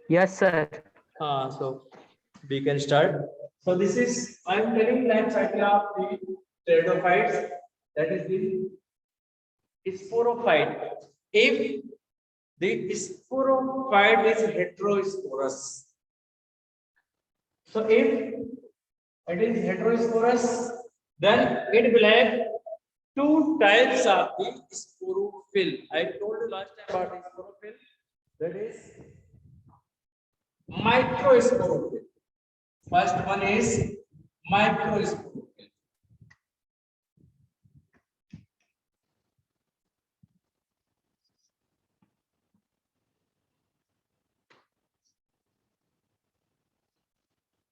Yes, sir. So we can start. So this is I'm telling life cycle of the pteridophytes. That is the sporophyte. If the sporophyte is heterosporous, so if it is heterosporous, then it will have two types of the sporophyll. I told you last time about the sporophyll. That is microsporophyll. First one is microsporophyll.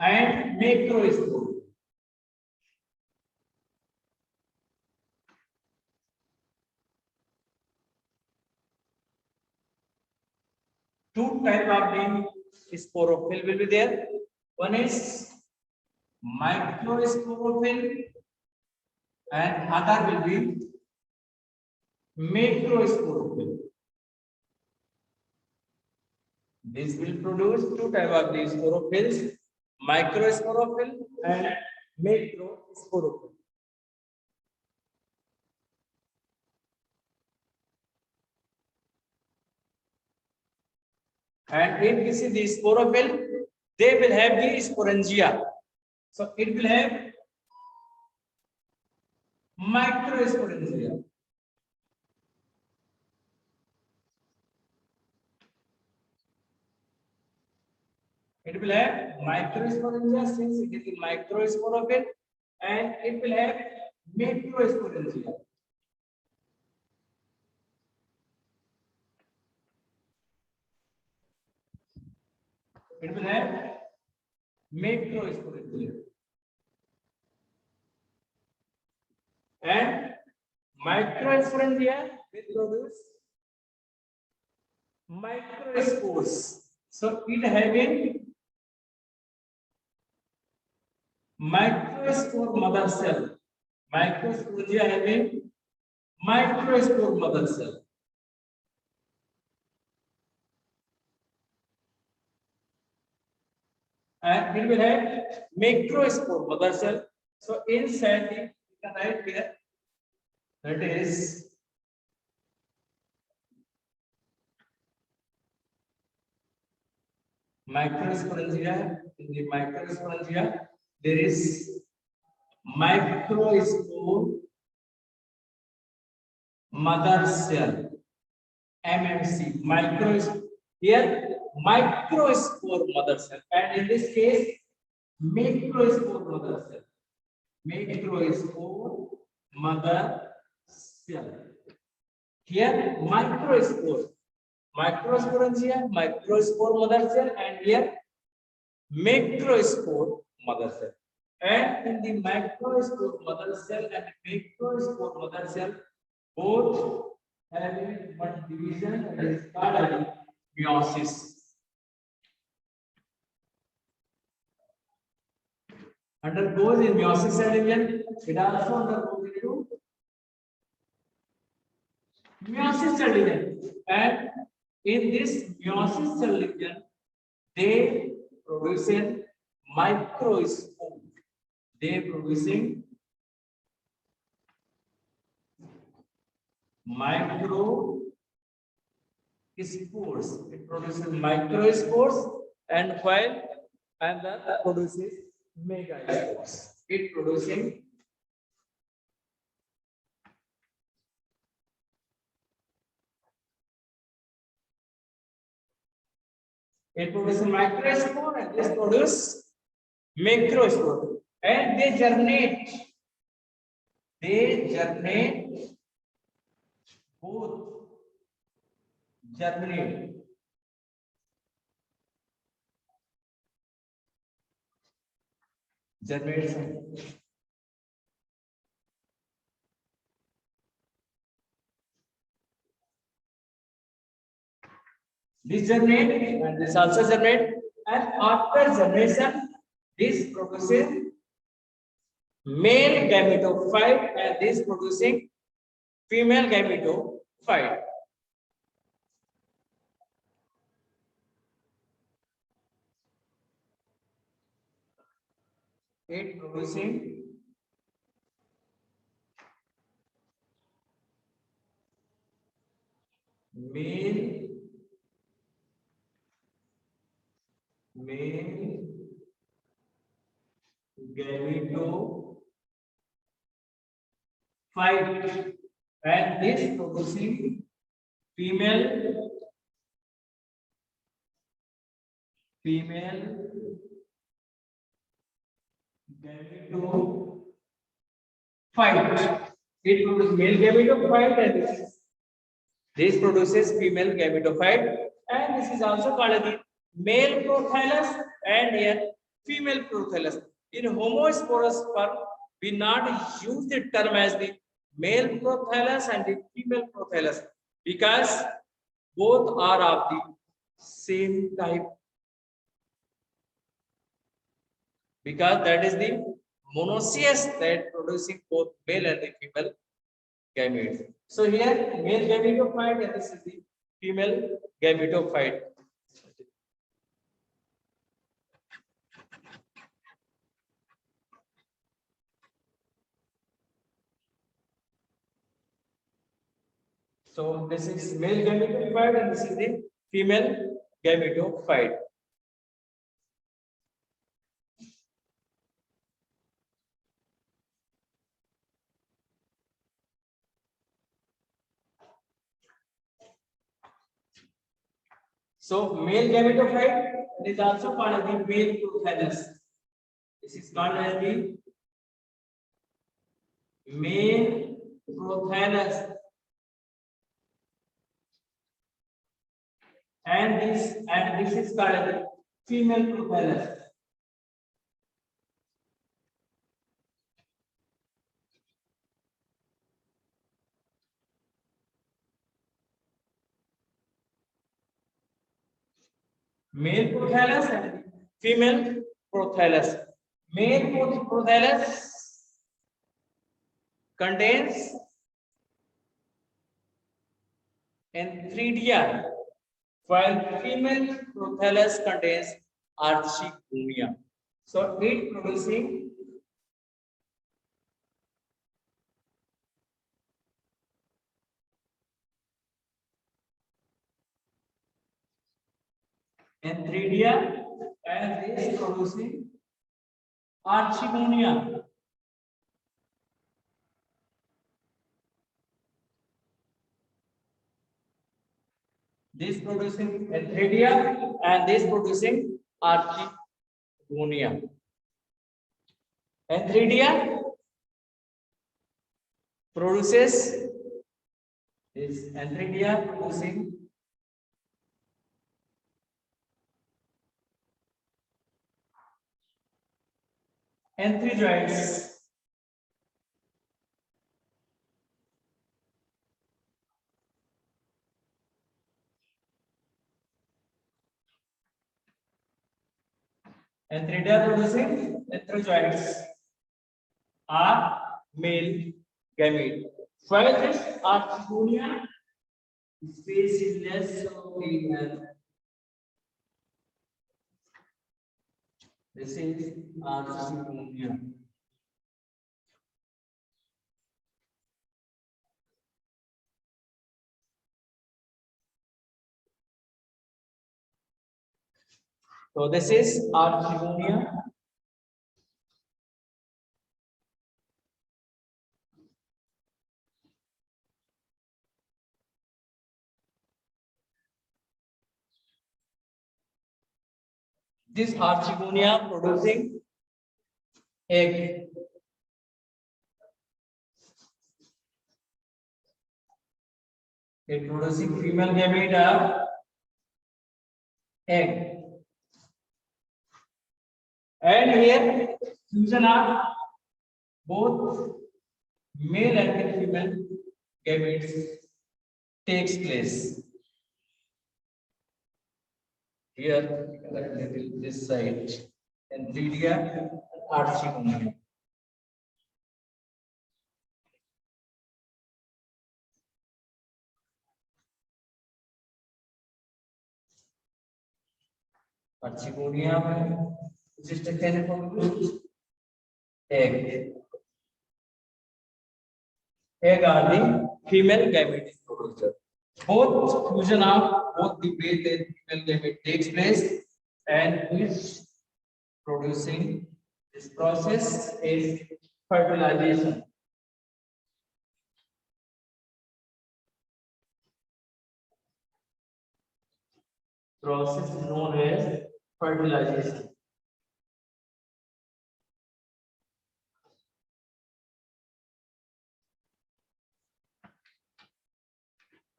And macrosporophyll. Two type of the sporophyll will be there. One is microsporophyll and other will be macrosporophyll. This will produce two type of the sporophylls, microsporophyll and macrosporophyll. And if you see the sporophyll, they will have the sporangia. So it will have microsporangia. It will have microsporangia since it is a microsporophyll, and it will have macrosporangia. It will have macrosporangia. And microsporangia will produce microspores. So it having microspore mother cell. Microsporangia having microspore mother cell. And it will have macrospore mother cell. So inside the, you can write here, that is microsporangia. In the microsporangia, there is microspore mother cell, MMC. Here microspore mother cell, and in this case, macrospore mother cell. Macrospore mother cell. Here microspore. Microsporangia, microspore mother cell, and here macrospore mother cell. And in the microspore mother cell and macrospore mother cell, both having one division, that is called meiosis. Undergoes in meiosis cell division, it also undergoes into meiosis cell division. And in this meiosis cell division, they producing microspore. They producing microspores. It produces microspores, and while and then produces megaspores. It producing microspore, and this produce macrospore, and they germinate. They germinate both germinate. Germination. This germinate and this also germinate, and after germination, this produces male gametophyte, and this producing female gametophyte. it producing male gametophyte, and this producing female gametophyte. It produces male gametophyte, and this produces female gametophyte, and this is also called the male prothallus and here female prothallus. In homosporous sperm, we not use the term as the male prothallus and the female prothallus because both are of the same type, because that is the monoecious that producing both male and the female gametes. So here male gametophyte and this is the female gametophyte. So this is male gametophyte and this is the female gametophyte. So male gametophyte is also called as the male prothallus. This is called as the male prothallus, and this is called as the female prothallus. Male prothallus and female prothallus. Male prothallus contains antheridia, while female prothallus contains archigonia. So it producing antheridia and this producing archigonia. This producing antheridia and this producing archigonia. Antheridia produces this antheridia producing antherizoids. Antheridia producing antherizoids are male gamete. While this archigonia space is less so female. This is archigonia. So this is archigonia. This archigonia producing egg. It producing female gamete of egg. And here fusion of both male and female gametes takes place. Here, little this side, antheridia, archigonia. Archigonia में जिस structure है egg. Egg are the female gamete is produced. Both fusion of both the male and female gamete takes place, and is producing this process is fertilization. Process is known as fertilization.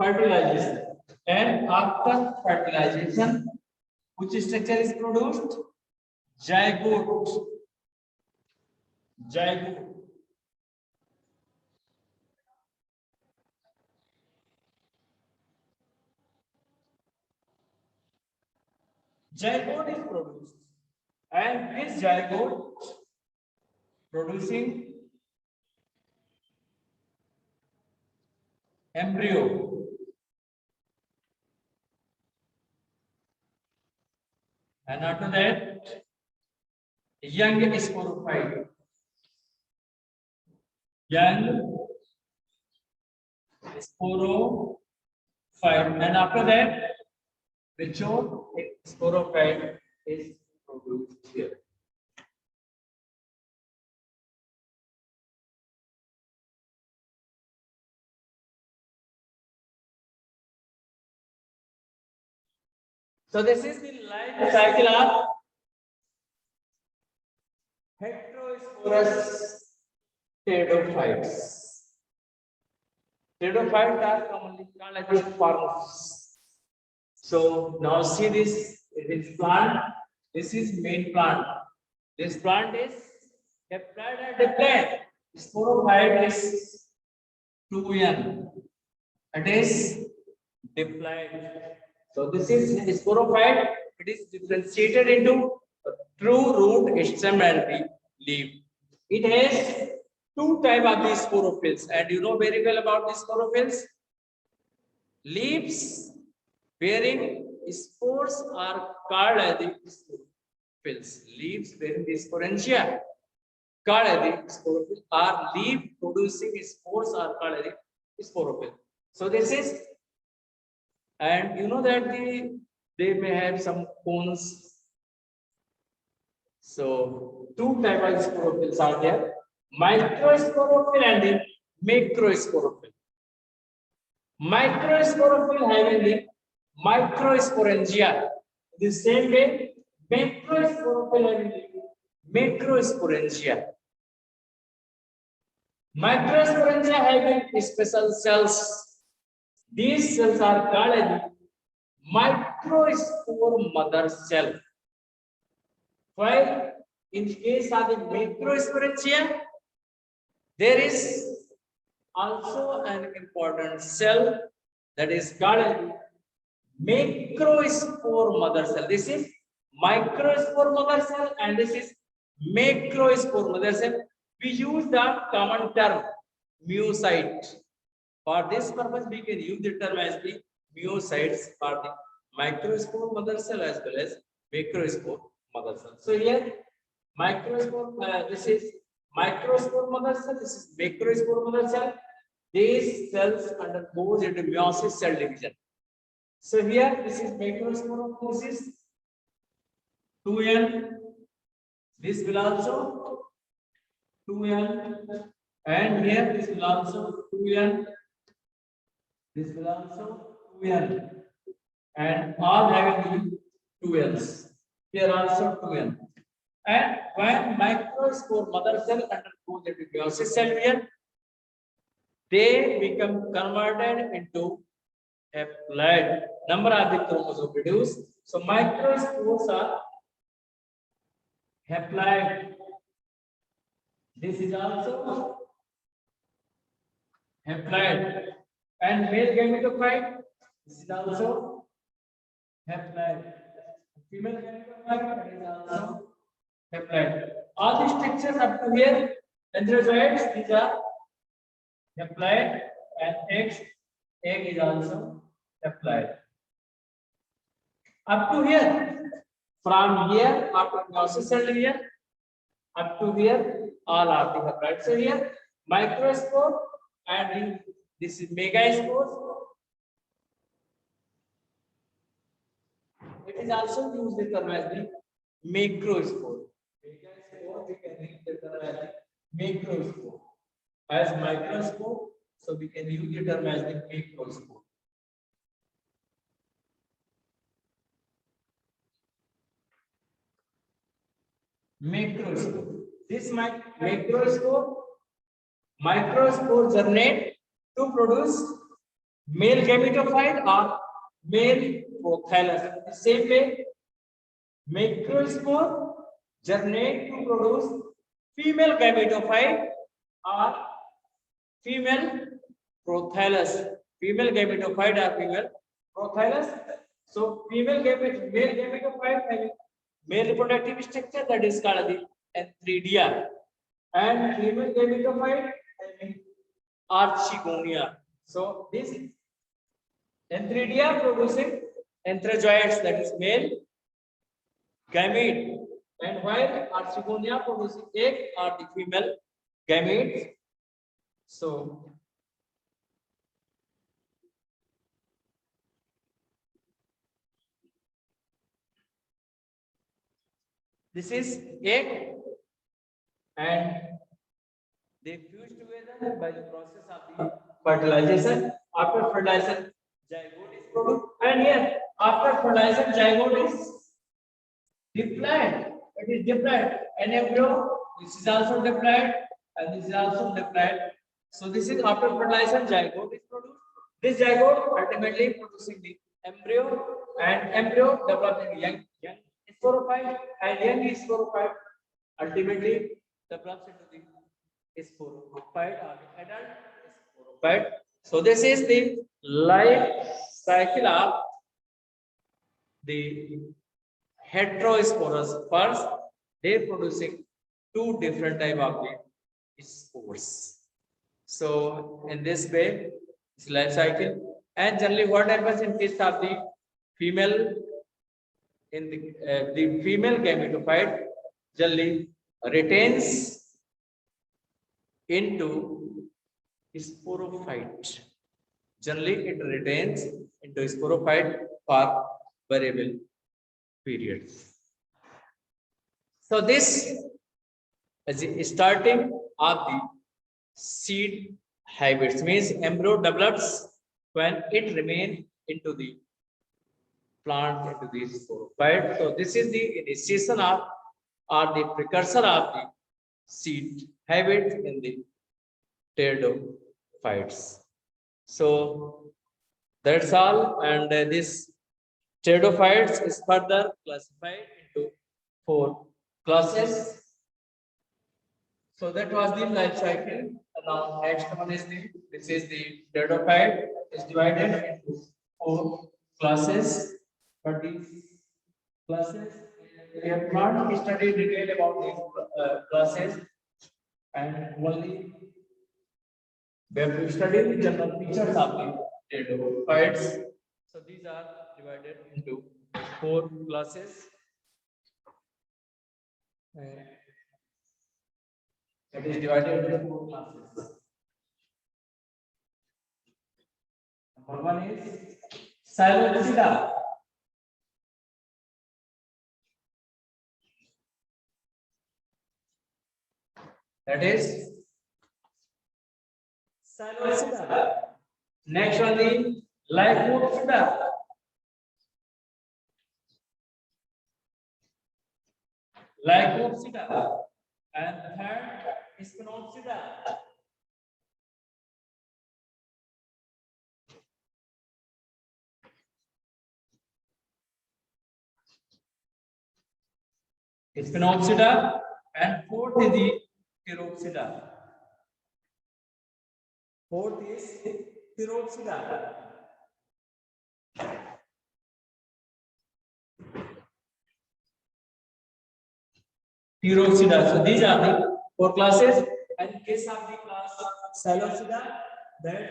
Fertilization. And after fertilization, which structure is produced? Zygote. Zygote. Zygote is produced, and this zygote producing embryo. And after that, young sporophyte. Young sporophyte. And after that, mature sporophyte is produced here. So this is the life cycle of heterosporous pteridophytes. Pteridophytes are commonly called as forms. So now see this, it is plant. This is main plant. This plant is haploid or diploid. Sporophyte is 2n. It is diploid. So this is sporophyte. It is differentiated into true root, stem, and leaf. It has two types of these sporophylls, and you know very well about these sporophylls. Leaves bearing spores are called as the sporophylls. Leaves bearing the sporangia called as the sporophyll, or leaf producing spores are called as the sporophyll. So this is, and you know that they may have some cones. So two types of sporophylls are there: microsporophyll and the macrosporophyll. Microsporophyll having the microsporangia. The same way, macrosporophyll having the macrosporangia. Microsporangia having special cells. These cells are called microspore mother cell. While in case of the macrosporangia, there is also an important cell that is called macrospore mother cell. This is microspore mother cell, and this is macrospore mother cell. We use the common term myocyte. For this purpose, we can use the term as the myocytes for the microspore mother cell as well as macrospore mother cell. So here, microspore, this is microspore mother cell, this is macrospore mother cell. These cells undergoes into meiosis cell division. So here, this is macrospore, this is 2n. This will also 2n, and here this will also 2n. This will also 2n, and all having 2n's. Here also 2n. And when microspore mother cell undergoes into meiosis cell division, they become converted into haploid. Number of the chromosome reduced. So microspores are haploid. This is also haploid. And male gametophyte, this is also haploid. Female gametophyte is also haploid. All these structures up to here, dendrozoids, these are haploid, and egg is also haploid. Up to here, from here after meiosis cell division, up to here, all are the haploid. So here microspore and this is megaspore. It is also used the term as the macrospore. Megaspore we can use the term as the macrospore. As microspore, so we can use the term as the macrospore. Macrospore. This microspore germinate to produce male gametophyte or male prothallus. The same way, macrospore germinate to produce female gametophyte or female prothallus. Female gametophyte or female prothallus. So male gametophyte having male reproductive structure, that is called the antheridia, and female gametophyte having archegonia. So this antheridia producing antherozoids, that is male gamete, and while archegonia producing egg or the female gametes. So this is egg, and they fuse together by the process of the fertilization. After fertilization, zygote is produced, and here after fertilization, zygote is diploid. It is diploid. And embryo, this is also diploid, and this is also diploid. So this is after fertilization, zygote is produced. This zygote ultimately producing the embryo, and embryo developing young sporophyte, and young sporophyte ultimately develops into the sporophyte or the adult sporophyte. So this is the life cycle of the heterosporous. First, they producing two different type of the spores. So in this way, this life cycle, and generally what happens in case of the female, in the female gametophyte generally retains into sporophyte. Generally, it retains into sporophyte for variable periods. So this is the starting of the seed hybrids, means embryo develops when it remains into the plant, into the sporophyte. So this is the initiation of or the precursor of the seed hybrids in the pteridophytes. So that's all, and this pteridophytes is further classified into 4 classes. So that was the life cycle. Now next one is this is the pteridophyte is divided into 4 classes. But these classes, we have not studied detail about these classes, and only we have to study the general features of the pteridophytes. So these are divided into 4 classes. It is divided into 4 classes. Number 1 is Psilocybida. That is Psilocybida. Next one is Lycopsida. Lycopsida. And third is Spinopsida. Spinopsida, and fourth is the Chiropsida. Fourth is Chiropsida. Chiropsida. So these are the 4 classes. And in case of the class Psilocybida, that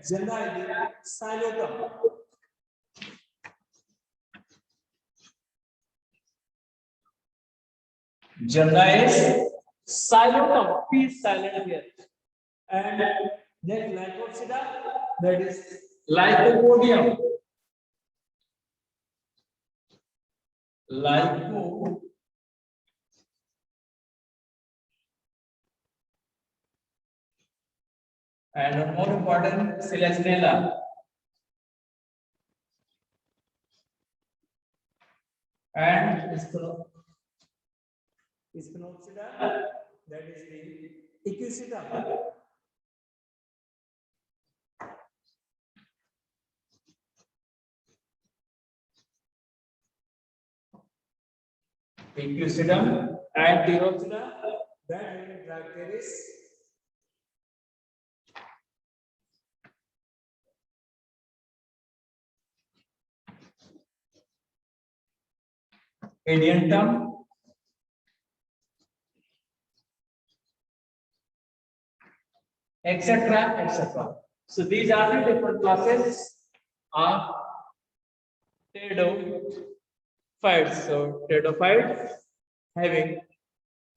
gender is the Psilotum. Gender is Xylem, P is silent here. And next Lycopsida, that is Lycopodium. Lyco and more important, Selesnella. And Spinopsida, that is the Equisida. Equisidum and Pteropsida, that is Bracteris. Adiantum, etc., etc. So these are the different classes of pteridophytes. So pteridophytes having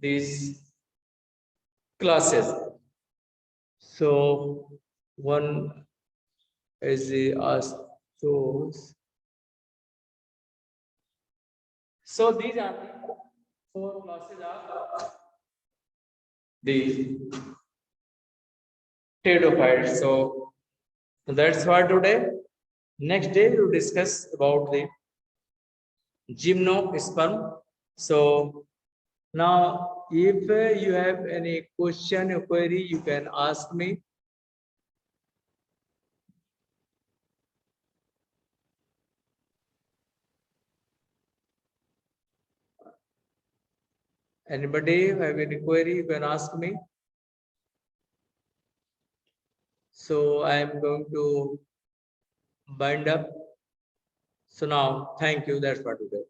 these classes. So one is the astos. So these are the four classes of the pteridophytes. So that's for today. Next day we will discuss about the gymnosperm. So now if you have any question or query, you can ask me. Anybody have any query, you can ask me. So I am going to bind up. So now, thank you. That's for today.